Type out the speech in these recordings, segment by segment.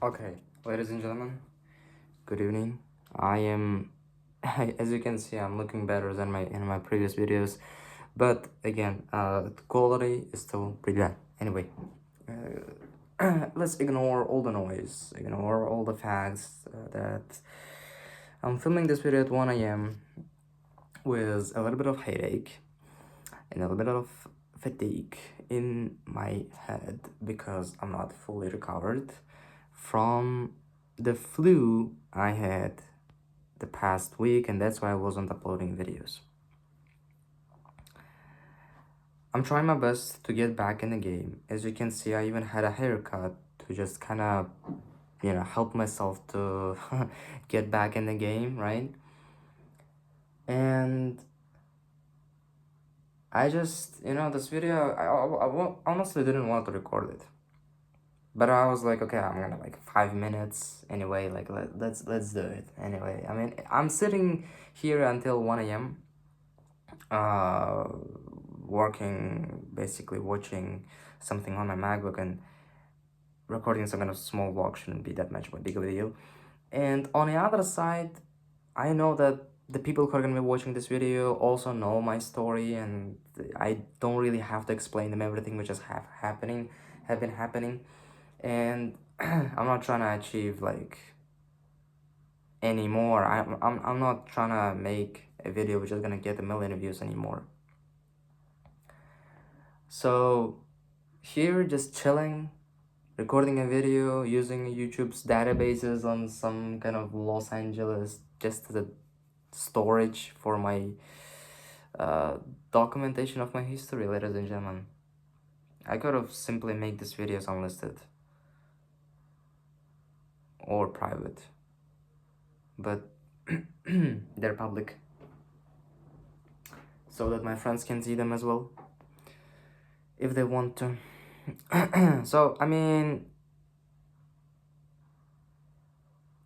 Okay, ladies and gentlemen, good evening. I am, as you can see, I'm looking better than my previous videos, but again, the quality is still pretty bad. Anyway, let's ignore all the noise, ignore all the facts that I'm filming this video at 1 a.m. with a little bit of headache and a little bit of fatigue in my head because I'm not fully recovered from the flu I had the past week, and that's why I wasn't uploading videos. I'm trying my best to get back in the game. As you can see, I even had a haircut to just kind of, help myself to get back in the game, right? And I just, this video, I honestly didn't want to record it. But I was like, okay, I'm gonna like 5 minutes anyway. Like let's do it anyway. I mean, I'm sitting here until 1 a.m. Uh, working, basically watching something on my MacBook and recording some kind of small vlog shouldn't be that much of a big of a deal. And on the other side, I know that the people who are gonna be watching this video also know my story, and I don't really have to explain them everything which is have been happening, and I'm not trying to achieve like anymore. I'm not trying to make a video which is gonna get 1 million views anymore. So here, just chilling, recording a video using YouTube's databases on some kind of Los Angeles, just the storage for my documentation of my history, ladies and gentlemen. I could have simply made these videos unlisted or private, but they're public so that my friends can see them as well if they want to. So, I mean,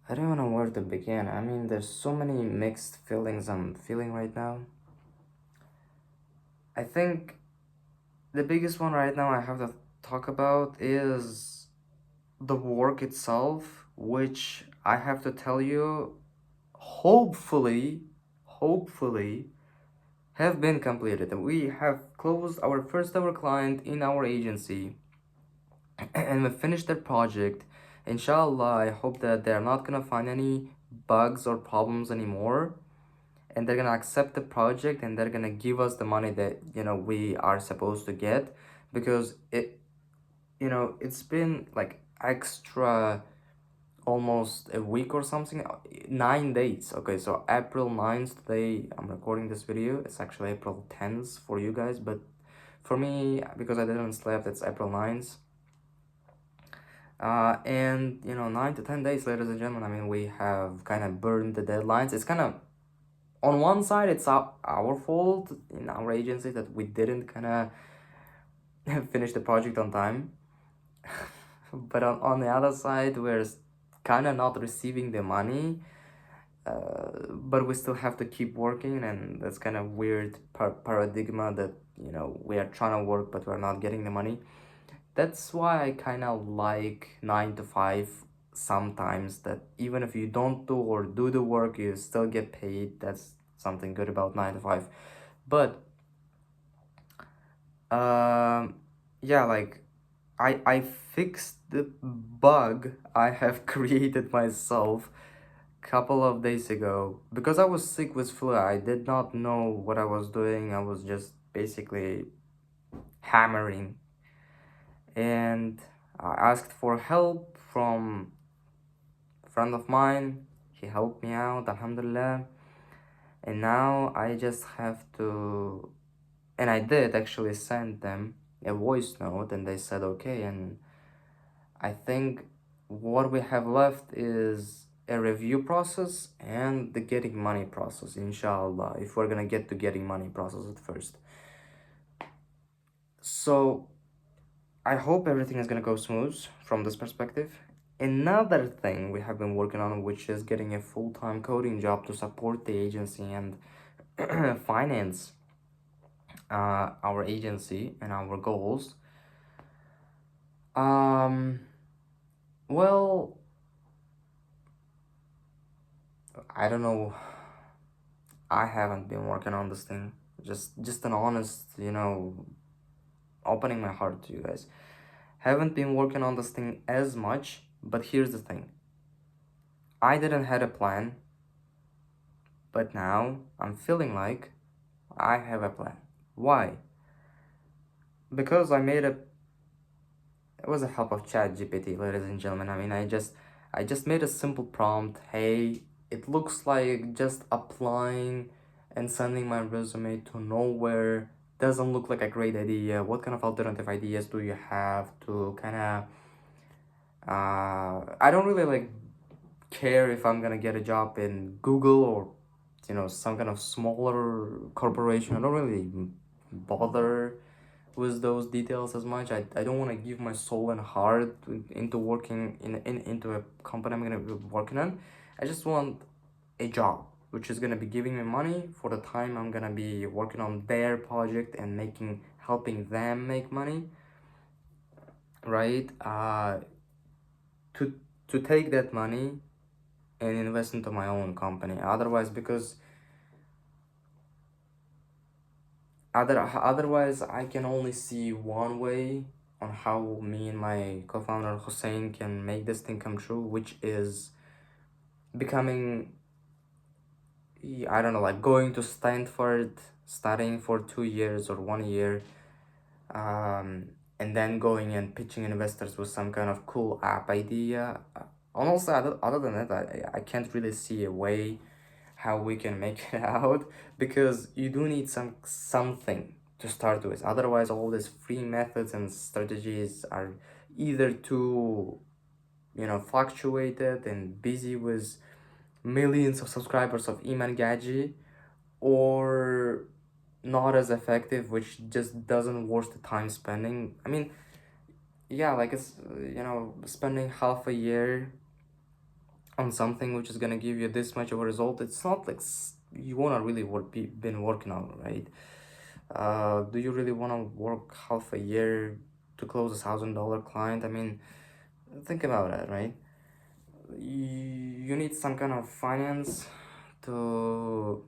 I don't know where to begin. I mean, there's so many mixed feelings I'm feeling right now. I think the biggest one right now I have to talk about is the work itself, which I have to tell you, hopefully, have been completed. We have closed our first ever client in our agency and we finished their project. Inshallah, I hope that they're not gonna find any bugs or problems anymore, and they're gonna accept the project and they're gonna give us the money that we are supposed to get, because it's been like extra almost a week or something, 9 days. Okay, so April 9th today I'm recording this video. It's actually April 10th for you guys, but for me, because I didn't sleep, it's April 9th. And 9 to 10 days, ladies and gentlemen, I mean, we have kind of burned the deadlines. It's kind of, on one side, it's our fault in our agency that we didn't kind of finish the project on time. But on the other side, we're kind of not receiving the money, but we still have to keep working, and that's kind of weird paradigm that we are trying to work but we're not getting the money. That's why I kind of like 9 to 5 sometimes, that even if you don't do or do the work, you still get paid. That's something good about 9 to 5. But yeah, like I fixed the bug I have created myself couple of days ago because I was sick with flu. I did not know what I was doing. I was just basically hammering, and I asked for help from a friend of mine. He helped me out, alhamdulillah. And now I just have to, and I did actually send them a voice note, and they said okay. And I think what we have left is a review process and the getting money process, inshallah, if we're gonna get to getting money process at first. So I hope everything is gonna go smooth from this perspective. Another thing we have been working on, which is getting a full-time coding job to support the agency and finance our agency and our goals. Um, well, I don't know. I haven't been working on this thing. Just an honest, opening my heart to you guys. Haven't been working on this thing as much, but here's the thing. I didn't had a plan, but now I'm feeling like I have a plan. Why? Because I made a it was a help of Chat GPT, ladies and gentlemen. I mean, I just made a simple prompt. Hey, it looks like just applying and sending my resume to nowhere doesn't look like a great idea. What kind of alternative ideas do you have to kind of I don't really like care if I'm gonna get a job in Google or some kind of smaller corporation. I don't really bother with those details as much. I don't want to give my soul and heart into working into a company I'm gonna be working on. I just want a job which is gonna be giving me money for the time I'm gonna be working on their project and helping them make money, right? To take that money and invest into my own company. Otherwise, because otherwise I can only see one way on how me and my co-founder Hussein can make this thing come true, which is becoming, I don't know, like going to Stanford, studying for 2 years or 1 year, and then going and pitching investors with some kind of cool app idea. Almost other than that, I can't really see a way how we can make it out, because you do need something to start with. Otherwise, all these free methods and strategies are either too fluctuated and busy with millions of subscribers of Iman Gaji, or not as effective, which just doesn't worth the time spending. I mean, yeah, like it's spending half a year on something which is gonna give you this much of a result. It's not like you wanna really been working on, right? Do you really wanna work half a year to close $1,000 client? I mean, think about that, right? You need some kind of finance to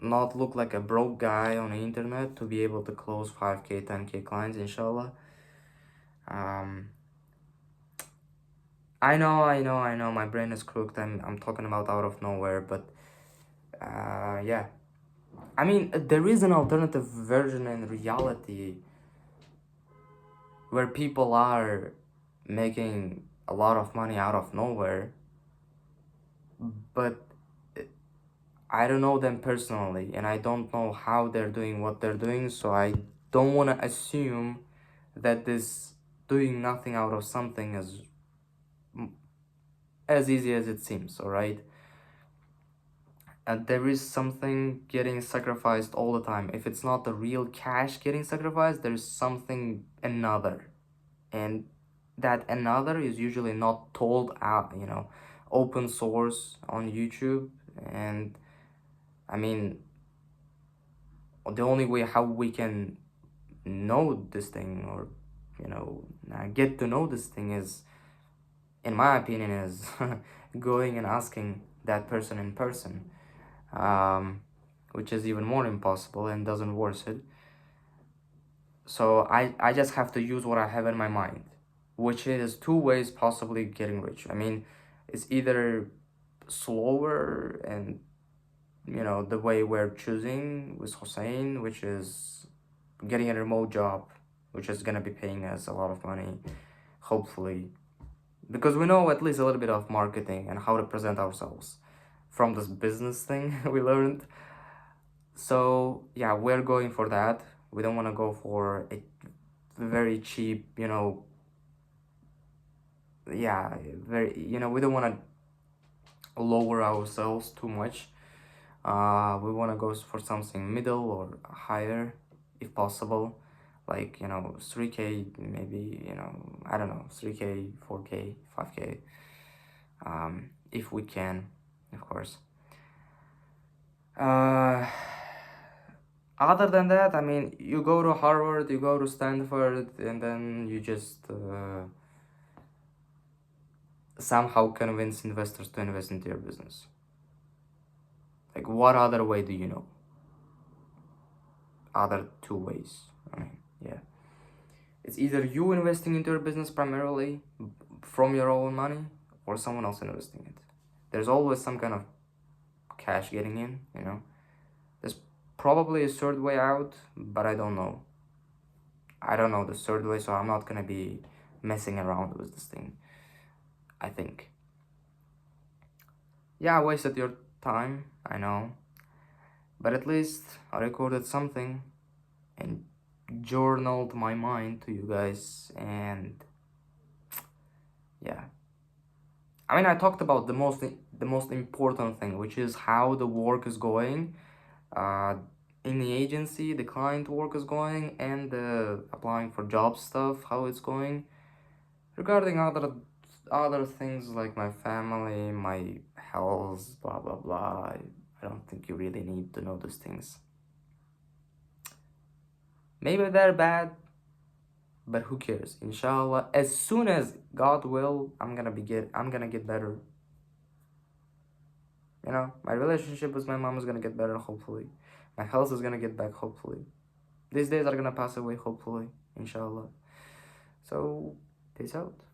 not look like a broke guy on the internet to be able to close 5K, 10K clients, inshallah. I know, my brain is crooked. I'm talking about out of nowhere, but yeah. I mean, there is an alternative version in reality where people are making a lot of money out of nowhere, but I don't know them personally, and I don't know how they're doing what they're doing, so I don't want to assume that this doing nothing out of something is as easy as it seems, alright? And there is something getting sacrificed all the time. If it's not the real cash getting sacrificed, there's something another. And that another is usually not told out, open source on YouTube. And I mean, the only way how we can know this thing, or get to know this thing, is, in my opinion, is going and asking that person in person, which is even more impossible and doesn't worth it. So I just have to use what I have in my mind, which is two ways possibly getting rich. I mean, it's either slower and the way we're choosing with Hussein, which is getting a remote job, which is gonna be paying us a lot of money, hopefully, because we know at least a little bit of marketing and how to present ourselves from this business thing we learned. So yeah, we're going for that. We don't want to go for a very cheap, yeah, very, we don't want to lower ourselves too much. We want to go for something middle or higher if possible, like 3K, maybe, I don't know, 3K, 4K, 5K, if we can, of course. Other than that, I mean, you go to Harvard, you go to Stanford, and then you just somehow convince investors to invest into your business. Like, what other way do you know? Other two ways. I mean, yeah. It's either you investing into your business primarily from your own money or someone else investing it. There's always some kind of cash getting in, you know. There's probably a third way out, but I don't know. I don't know the third way, so I'm not gonna be messing around with this thing, I think. Yeah, I wasted your time, I know. But at least I recorded something and journaled my mind to you guys, and yeah. I mean, I talked about the most important thing, which is how the work is going, uh, in the agency, the client work is going, and the applying for job stuff, how it's going. Regarding other things like my family, my health, blah blah blah, I don't think you really need to know those things. Maybe they're bad, but who cares? Inshallah, as soon as God will, I'm gonna get better. You know, my relationship with my mom is gonna get better, hopefully. My health is gonna get back, hopefully. These days are gonna pass away, hopefully, inshallah. So, peace out.